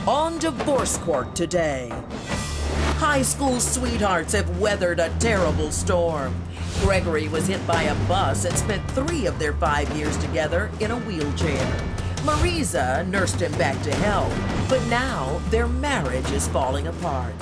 On divorce court today. High school sweethearts have weathered a terrible storm. Gregory was hit by a bus and spent 3 of their 5 years together in a wheelchair. Mariza nursed him back to health, but now their marriage is falling apart.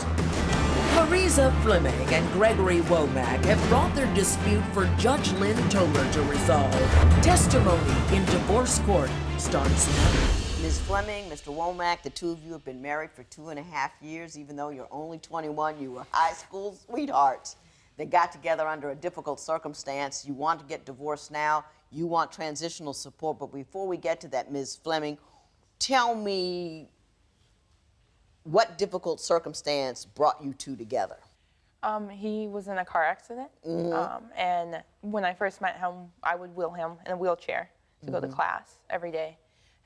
Mariza Fleming and Gregory Womack have brought their dispute for Judge Lynn Toler to resolve. Testimony in divorce court starts now. Ms. Fleming, Mr. Womack, the two of you have been married for 2.5 years. Even though you're only 21, you were high school sweethearts. They got together under a difficult circumstance. You want to get divorced now. You want transitional support. But before we get to that, Ms. Fleming, tell me what difficult circumstance brought you two together? He was in a car accident. And when I first met him, I would wheel him in a wheelchair to go to class every day.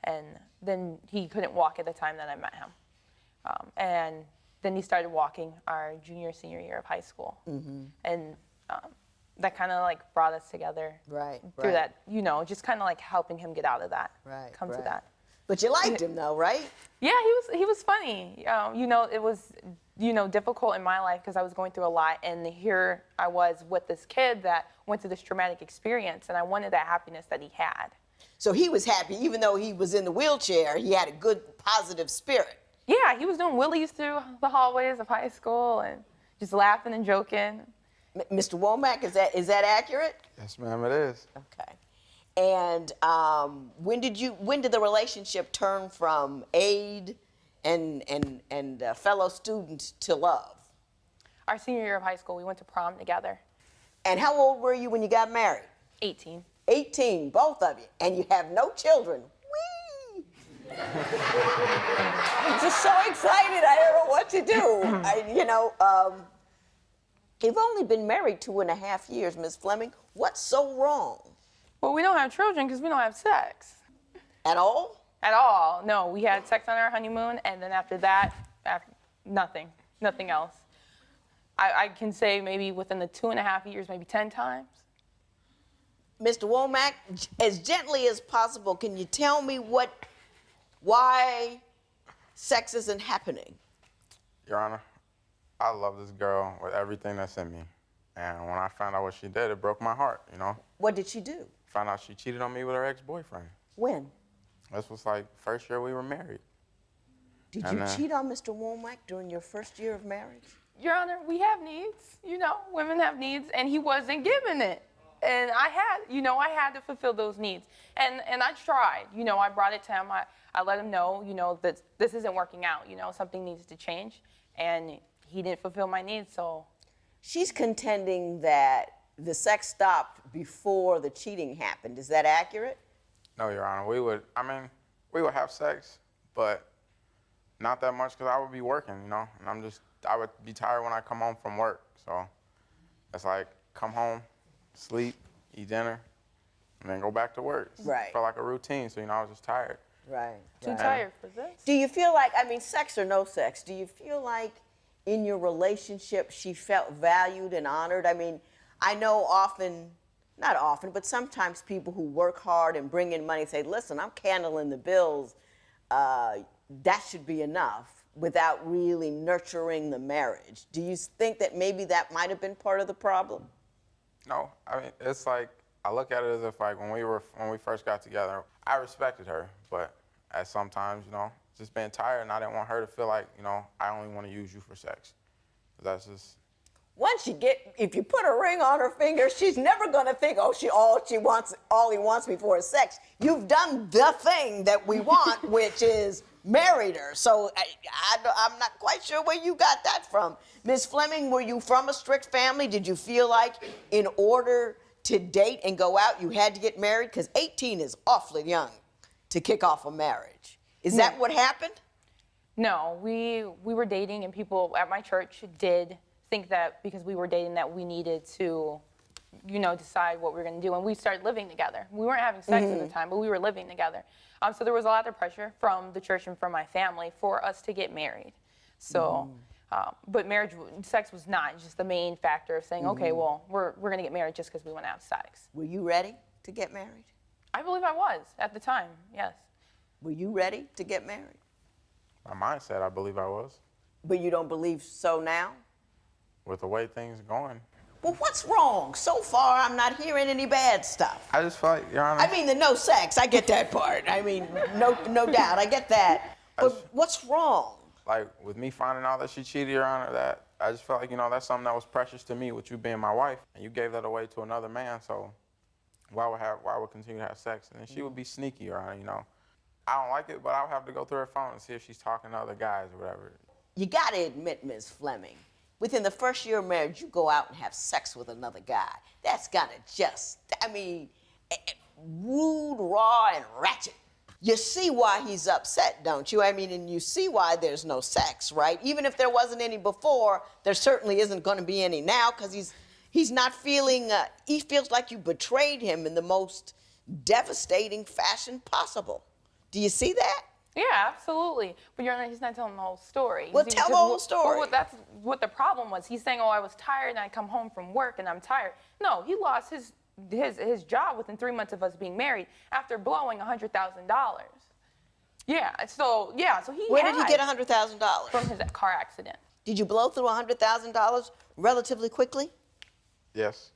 And then he couldn't walk at the time that I met him. And then he started walking our junior, senior year of high school. And that kind of like brought us together through that, you know, just kind of like helping him get out of that, come to that. But you liked him though, right? Yeah, he was funny. You know, it was, you know, difficult in my life because I was going through a lot, and here I was with this kid that went through this traumatic experience, and I wanted that happiness that he had. So he was happy, even though he was in the wheelchair, he had a good, positive spirit. Yeah, he was doing wheelies through the hallways of high school and just laughing and joking. Mr. Womack, is that accurate? Yes, ma'am, it is. Okay. And when did the relationship turn from aid and fellow student to love? Our senior year of high school, we went to prom together. And how old were you when you got married? 18. 18, both of you, and you have no children. Whee! I'm just so excited, I don't know what to do. You've only been married 2.5 years, Ms. Fleming. What's so wrong? Well, we don't have children because we don't have sex. At all? At all, no. We had sex on our honeymoon, and then after that, nothing else. I can say maybe within the 2.5 years, maybe 10 times. Mr. Womack, as gently as possible, can you tell me why sex isn't happening? Your Honor, I love this girl with everything that's in me. And when I found out what she did, it broke my heart, you know? What did she do? Found out she cheated on me with her ex-boyfriend. When? This was like first year we were married. Did you cheat on Mr. Womack during your first year of marriage? Your Honor, we have needs. You know, women have needs, and he wasn't giving it. And I had to fulfill those needs. And I tried, you know, I brought it to him. I let him know, you know, that this isn't working out, you know, something needs to change. And he didn't fulfill my needs, so. She's contending that the sex stopped before the cheating happened. Is that accurate? No, Your Honor. We would have sex, but not that much because I would be working, you know, and I would be tired when I come home from work. So it's like, come home, sleep, eat dinner, and then go back to work. Right. It felt like a routine, so, you know, I was just tired. Right. Too tired for this. Do you feel like, I mean, sex or no sex, do you feel like in your relationship she felt valued and honored? I mean, I know not often, but sometimes people who work hard and bring in money say, listen, I'm handling the bills, that should be enough, without really nurturing the marriage. Do you think that maybe that might have been part of the problem? No, I mean, it's like, I look at it as if like when we first got together, I respected her, but at sometimes, you know, just being tired, and I didn't want her to feel like, you know, I only want to use you for sex. That's just. Once if you put a ring on her finger, she's never gonna think, oh, all he wants me for is sex. You've done the thing that we want, which is married her. So I'm not quite sure where you got that from. Ms. Fleming, were you from a strict family? Did you feel like in order to date and go out, you had to get married? Because 18 is awfully young to kick off a marriage. Is that what happened? No, we were dating, and people at my church did think that because we were dating that we needed to, you know, decide what we were going to do. And we started living together. We weren't having sex at the time, but we were living together. So there was a lot of pressure from the church and from my family for us to get married. So, but sex was not just the main factor of saying, okay, well, we're going to get married just because we want to have sex. Were you ready to get married? I believe I was at the time, yes. Were you ready to get married? My mindset, I believe I was. But you don't believe so now? With the way things are going. Well, what's wrong? So far, I'm not hearing any bad stuff. I just feel like, Your Honor. I mean, the no sex, I get that part. I mean, no doubt, I get that. But what's wrong? Like, with me finding out that she cheated, Your Honor, that I just felt like, that's something that was precious to me, with you being my wife, and you gave that away to another man, so why would continue to have sex? And then she would be sneaky, Your Honor, I don't like it, but I would have to go through her phone and see if she's talking to other guys or whatever. You gotta admit, Ms. Fleming, within the first year of marriage, you go out and have sex with another guy. That's gotta rude, raw, and ratchet. You see why he's upset, don't you? I mean, and you see why there's no sex, right? Even if there wasn't any before, there certainly isn't gonna be any now, because he's not feeling, he feels like you betrayed him in the most devastating fashion possible. Do you see that? Yeah, absolutely. But he's not telling the whole story. Well, tell the whole story. Well, that's what the problem was. He's saying, oh, I was tired and I come home from work and I'm tired. No, he lost his job within 3 months of us being married after blowing $100,000. Yeah, so he Where did he get $100,000? From his car accident. Did you blow through $100,000 relatively quickly? Yes.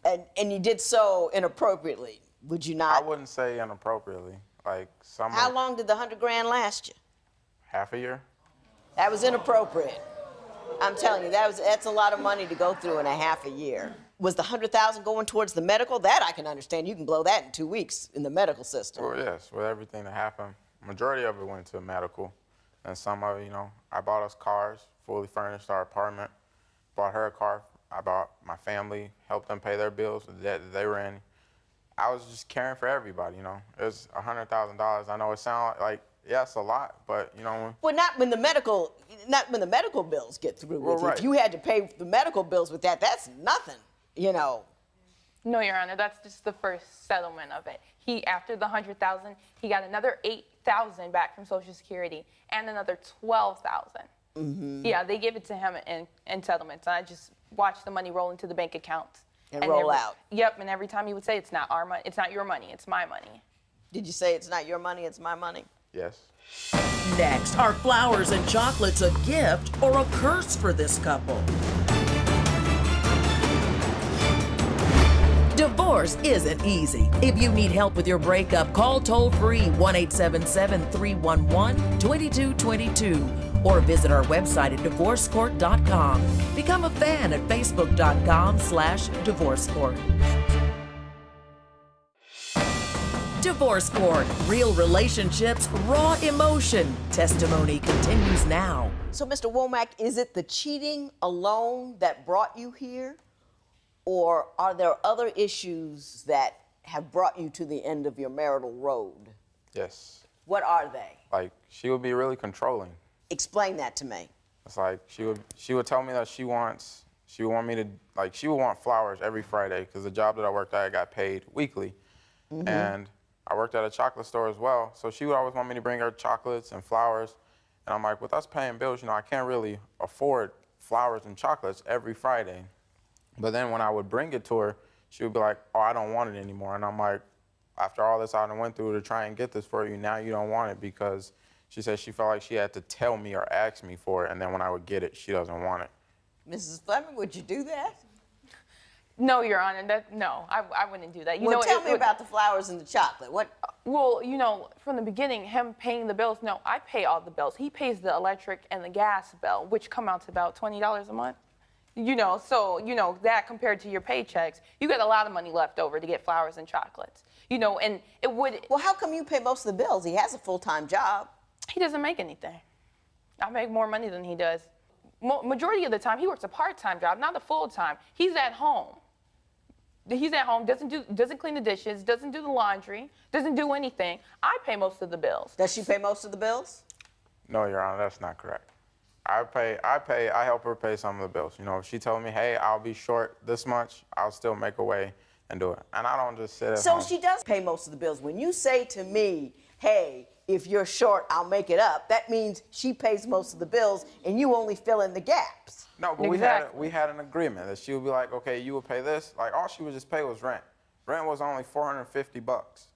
And you did so inappropriately, would you not? I wouldn't say inappropriately. Like How long did the $100 grand last you? Half a year. That was inappropriate. I'm telling you, that's a lot of money to go through in a half a year. Was the $100,000 going towards the medical? That I can understand. You can blow that in 2 weeks in the medical system. Well, yes, with everything that happened, majority of it went to medical, and some of it, I bought us cars, fully furnished our apartment, bought her a car. I bought my family, helped them pay their bills, the debt that they were in. I was just caring for everybody, It was $100,000. I know it sounds like, yes, a lot, but, Well, not when the medical bills get through with you. Right. If you had to pay the medical bills with that, that's nothing, No, Your Honor, that's just the first settlement of it. After the $100,000, he got another $8,000 back from Social Security and another $12,000. Mm-hmm. Yeah, they give it to him in settlements. And I just watched the money roll into the bank account. And roll out. Yep, and every time he would say, it's not our money, it's not your money, it's my money. Did you say it's not your money, it's my money? Yes. Next, are flowers and chocolates a gift or a curse for this couple? Divorce isn't easy. If you need help with your breakup, call toll-free 1-877-311-2222 or visit our website at divorcecourt.com. Become a fan at facebook.com/divorcecourt. Divorce Court, real relationships, raw emotion. Testimony continues now. So, Mr. Womack, is it the cheating alone that brought you here? Or are there other issues that have brought you to the end of your marital road? Yes. What are they? Like, she would be really controlling. Explain that to me. It's like she would tell me that she would want flowers every Friday because the job that I worked at, I got paid weekly. Mm-hmm. And I worked at a chocolate store as well. So she would always want me to bring her chocolates and flowers. And I'm like, with us paying bills, I can't really afford flowers and chocolates every Friday. But then when I would bring it to her, she would be like, oh, I don't want it anymore. And I'm like, after all this I went through to try and get this for you, now you don't want it, because she said she felt like she had to tell me or ask me for it, and then when I would get it, she doesn't want it. Mrs. Fleming, would you do that? No, Your Honor, I wouldn't do that. Tell me about the flowers and the chocolate. What? Well, from the beginning, him paying the bills, no, I pay all the bills. He pays the electric and the gas bill, which come out to about $20 a month. That compared to your paychecks, you got a lot of money left over to get flowers and chocolates. And it would... Well, how come you pay most of the bills? He has a full-time job. He doesn't make anything. I make more money than he does. Majority of the time, he works a part-time job, not a full-time. He's at home. Doesn't clean the dishes, doesn't do the laundry, doesn't do anything. I pay most of the bills. Does she pay most of the bills? No, Your Honor, that's not correct. I help her pay some of the bills. If she told me, hey, I'll be short this much, I'll still make a way and do it. And I don't just sit at home. So she does pay most of the bills. When you say to me, hey, if you're short, I'll make it up, that means she pays most of the bills and you only fill in the gaps. No, but exactly. we had an agreement that she would be like, okay, you would pay this. Like, all she would just pay was rent. Rent was only $450.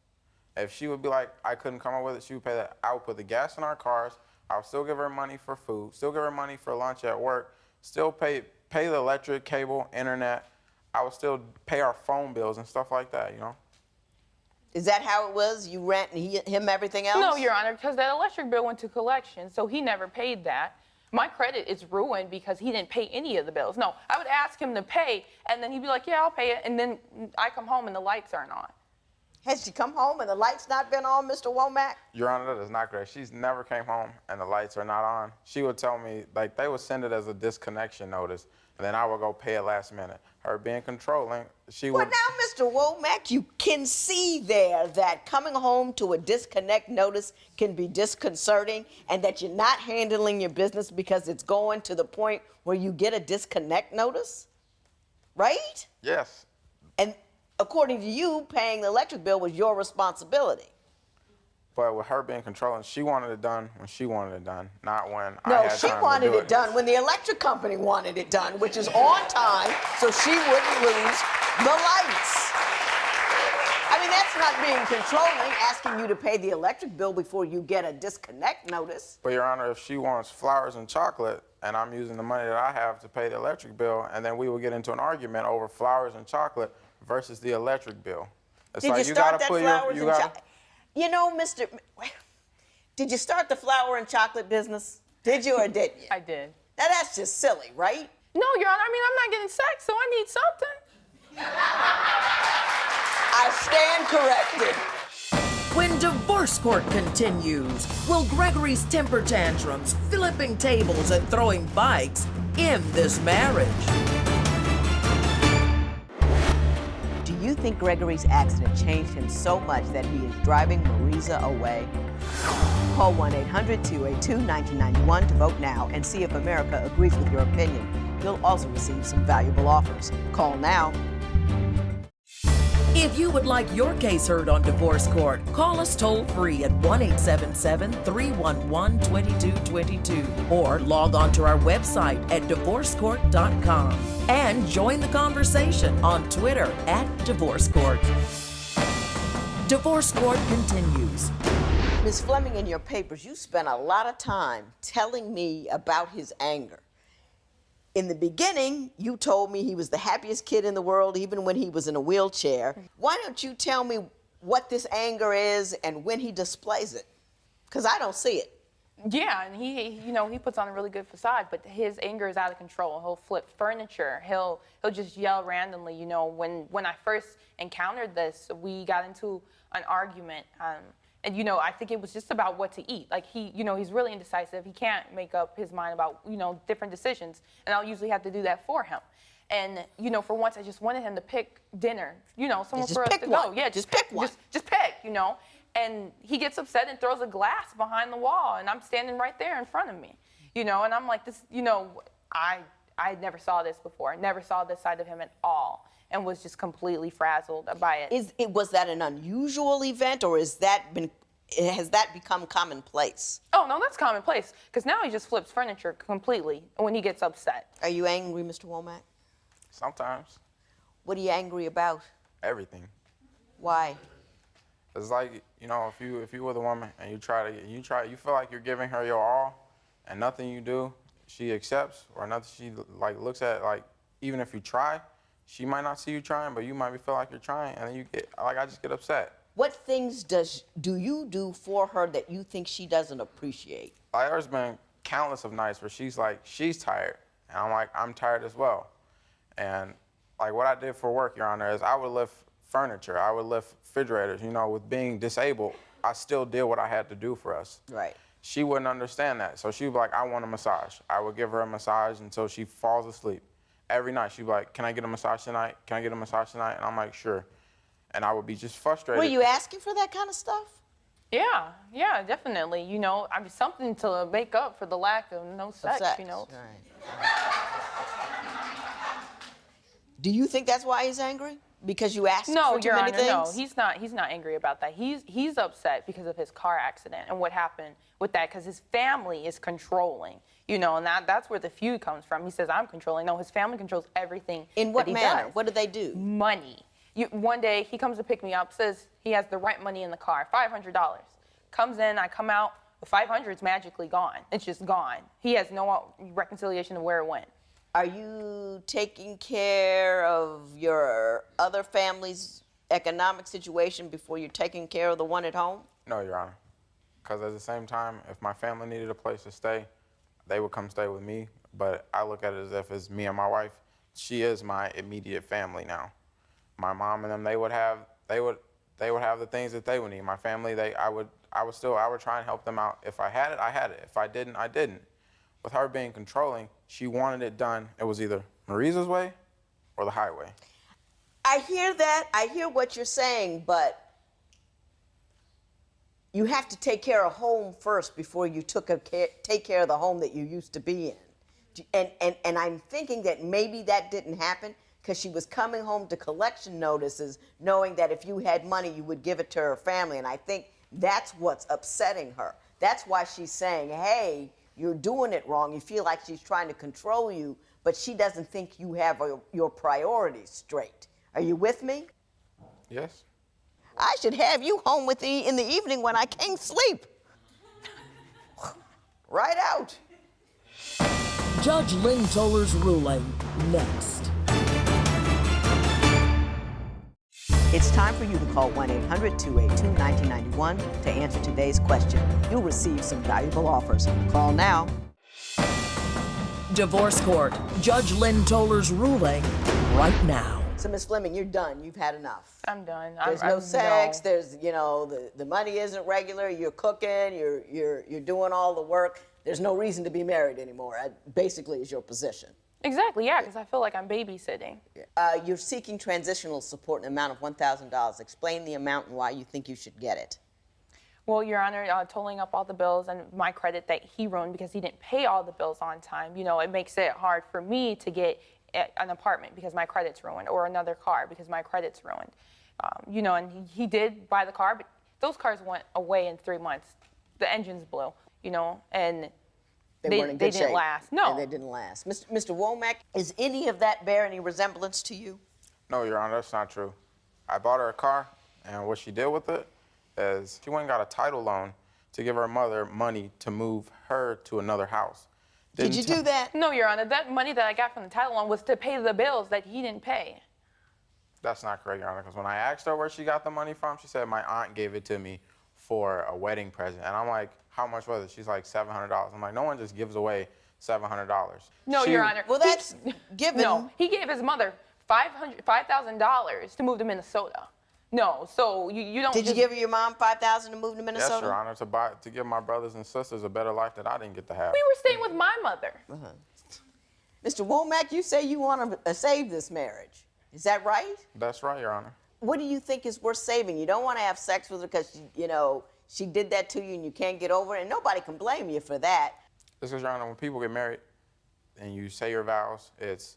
If she would be like, I couldn't come up with it, she would pay that. I would put the gas in our cars, I would still give her money for food, still give her money for lunch at work, still pay the electric, cable, internet. I would still pay our phone bills and stuff like that, you know? Is that how it was? You rent and him everything else? No, Your Honor, because that electric bill went to collection, so he never paid that. My credit is ruined because he didn't pay any of the bills. No, I would ask him to pay, and then he'd be like, yeah, I'll pay it, and then I come home and the lights aren't on. Has she come home and the lights not been on, Mr. Womack? Your Honor, that is not correct. She's never came home and the lights are not on. She would tell me, like, they would send it as a disconnection notice, and then I would go pay it last minute. Her being controlling, she would... Well, now, Mr. Womack, you can see there that coming home to a disconnect notice can be disconcerting and that you're not handling your business because it's going to the point where you get a disconnect notice, right? Yes. And according to you, paying the electric bill was your responsibility. But with her being controlling, she wanted it done when she wanted it done, not when I No, had she time wanted to do it done when the electric company wanted it done, which is on time, so she wouldn't lose the lights. I mean, that's not being controlling, asking you to pay the electric bill before you get a disconnect notice. But, Your Honor, if she wants flowers and chocolate, and I'm using the money that I have to pay the electric bill, and then we will get into an argument over flowers and chocolate versus the electric bill. It's Did like you start that flowers and gotta, chocolate? You know, did you start the flower and chocolate business? Did you or didn't you? I did. Now, that's just silly, right? No, Your Honor, I mean, I'm not getting sex, so I need something. I stand corrected. When divorce court continues, will Gregory's temper tantrums, flipping tables, and throwing bikes end this marriage? Do you think Gregory's accident changed him so much that he is driving Mariza away? Call 1-800-282-1991 to vote now and see if America agrees with your opinion. You'll also receive some valuable offers. Call now. If you would like your case heard on divorce court, call us toll-free at 1-877-311-2222 or log on to our website at divorcecourt.com and join the conversation on Twitter at Divorce Court. Divorce Court continues. Ms. Fleming, in your papers, you spent a lot of time telling me about his anger. In the beginning, you told me he was the happiest kid in the world, even when he was in a wheelchair. Why don't you tell me what this anger is and when he displays it? Because I don't see it. Yeah, and he puts on a really good facade, but his anger is out of control. He'll flip furniture. He'll just yell randomly. You know, when I first encountered this, we got into an argument. And, you know, I think it was just about what to eat. Like, he's really indecisive. He can't make up his mind about, different decisions. And I'll usually have to do that for him. And, for once, I just wanted him to pick dinner, somewhere for us to go. Yeah, just pick one. Just pick, And he gets upset and throws a glass behind the wall. And I'm standing right there in front of me, And I'm like, this, I never saw this before. I never saw this side of him at all. And was just completely frazzled by it. Was that an unusual event, or has that become commonplace? Oh, no, that's commonplace. Because now he just flips furniture completely when he gets upset. Are you angry, Mr. Womack? Sometimes. What are you angry about? Everything. Why? It's like, if you were the woman and you feel like you're giving her your all, and nothing you do she accepts, or nothing she looks at, even if you try, she might not see you trying, but you might feel like you're trying, and then you get, I just get upset. What things do you do for her that you think she doesn't appreciate? There's been countless of nights where she's tired, and I'm like, I'm tired as well. And what I did for work, Your Honor, is I would lift furniture, I would lift refrigerators. With being disabled, I still did what I had to do for us. Right. She wouldn't understand that, so she'd be like, I want a massage. I would give her a massage until she falls asleep. Every night, she'd be like, can I get a massage tonight? Can I get a massage tonight? And I'm like, sure. And I would be just frustrated. Were you asking for that kind of stuff? Yeah, definitely. Something to make up for the lack of sex. Right. Do you think that's why he's angry? Because you asked for too many things? No, he's not angry about that. He's upset because of his car accident and what happened with that, because his family is controlling, and that's where the feud comes from. He says, I'm controlling. No, his family controls everything. In what manner? Does. What do they do? Money. One day, he comes to pick me up, says he has the rent money in the car, $500. Comes in, I come out, $500's magically gone. It's just gone. He has no reconciliation of where it went. Are you taking care of your other family's economic situation before you're taking care of the one at home? No, Your Honor. Because at the same time, if my family needed a place to stay, they would come stay with me. But I look at it as if it's me and my wife. She is my immediate family now. My mom and them, they would have the things that they would need. My family, I would try and help them out. If I had it, I had it. If I didn't, I didn't. With her being controlling, she wanted it done. It was either Mariza's way or the highway. I hear that. I hear what you're saying, but you have to take care of home first before you take care of the home that you used to be in. And I'm thinking that maybe that didn't happen because she was coming home to collection notices knowing that if you had money, you would give it to her family. And I think that's what's upsetting her. That's why she's saying, hey, you're doing it wrong. You feel like she's trying to control you, but she doesn't think you have your priorities straight. Are you with me? Yes. I should have you home with me in the evening when I can't sleep. Right out. Judge Lynn Toler's ruling next. It's time for you to call 1-800-282-1991 to answer today's question. You'll receive some valuable offers. Call now. Divorce Court. Judge Lynn Toler's ruling right now. So, Ms. Fleming, you're done. You've had enough. I'm done. There's no sex. There's, the money isn't regular. You're cooking. You're doing all the work. There's no reason to be married anymore. Basically, is your position. Exactly, yeah, because I feel like I'm babysitting. You're seeking transitional support in the amount of $1,000. Explain the amount and why you think you should get it. Well, Your Honor, totaling up all the bills and my credit that he ruined because he didn't pay all the bills on time, it makes it hard for me to get an apartment because my credit's ruined, or another car because my credit's ruined. And he did buy the car, but those cars went away in 3 months. The engines blew, and they didn't last. No. And they didn't last. Mr. Womack, is any of that bear any resemblance to you? No, Your Honor, that's not true. I bought her a car, and what she did with it is she went and got a title loan to give her mother money to move her to another house. Did you do that? No, Your Honor. That money that I got from the title loan was to pay the bills that he didn't pay. That's not correct, Your Honor, because when I asked her where she got the money from, she said my aunt gave it to me for a wedding present. And I'm like, how much was it? She's like, $700. I'm like, no one just gives away $700. No, Your Honor. Well, that's given. No, he gave his mother $5,000 to move to Minnesota. No, so you don't. Did you give your mom $5,000 to move to Minnesota? Yes, Your Honor, to give my brothers and sisters a better life that I didn't get to have. We were staying with my mother. Mr. Womack, you say you want to save this marriage. Is that right? That's right, Your Honor. What do you think is worth saving? You don't want to have sex with her because, she did that to you and you can't get over it, and nobody can blame you for that. This is, Your Honor, when people get married and you say your vows, it's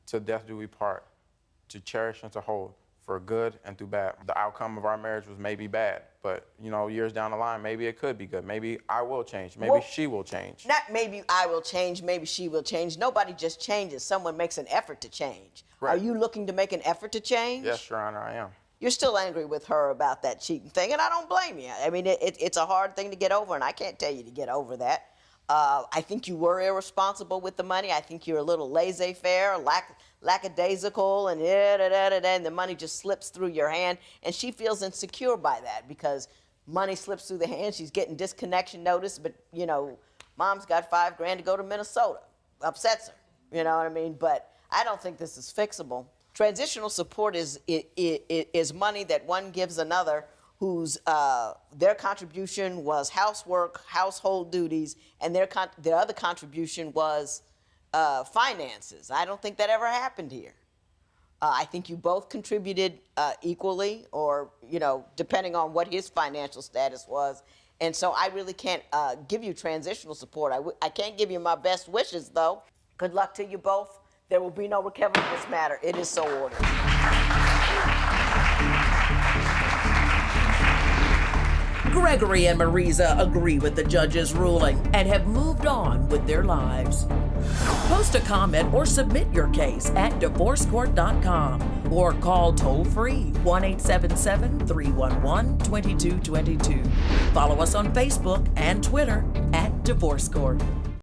to death do we part, to cherish and to hold, for good and through bad. The outcome of our marriage was maybe bad, but, years down the line, maybe it could be good. Maybe I will change. Maybe she will change. Not maybe I will change, maybe she will change. Nobody just changes. Someone makes an effort to change. Right. Are you looking to make an effort to change? Yes, Your Honor, I am. You're still angry with her about that cheating thing, and I don't blame you. I mean, it's a hard thing to get over, and I can't tell you to get over that. I think you were irresponsible with the money. I think you're a little laissez-faire, lackadaisical, and and the money just slips through your hand, and she feels insecure by that because money slips through the hand. She's getting disconnection notice, but, mom's got $5,000 to go to Minnesota. Upsets her, you know what I mean? But I don't think this is fixable. Transitional support is money that one gives another whose their contribution was housework, household duties, and their other contribution was finances. I don't think that ever happened here. I think you both contributed equally, or depending on what his financial status was. And so I really can't give you transitional support. I can't give you my best wishes, though. Good luck to you both. There will be no recovery in this matter. It is so ordered. Gregory and Mariza agree with the judge's ruling and have moved on with their lives. Post a comment or submit your case at divorcecourt.com or call toll-free 1-877-311-2222. Follow us on Facebook and Twitter at Divorce Court.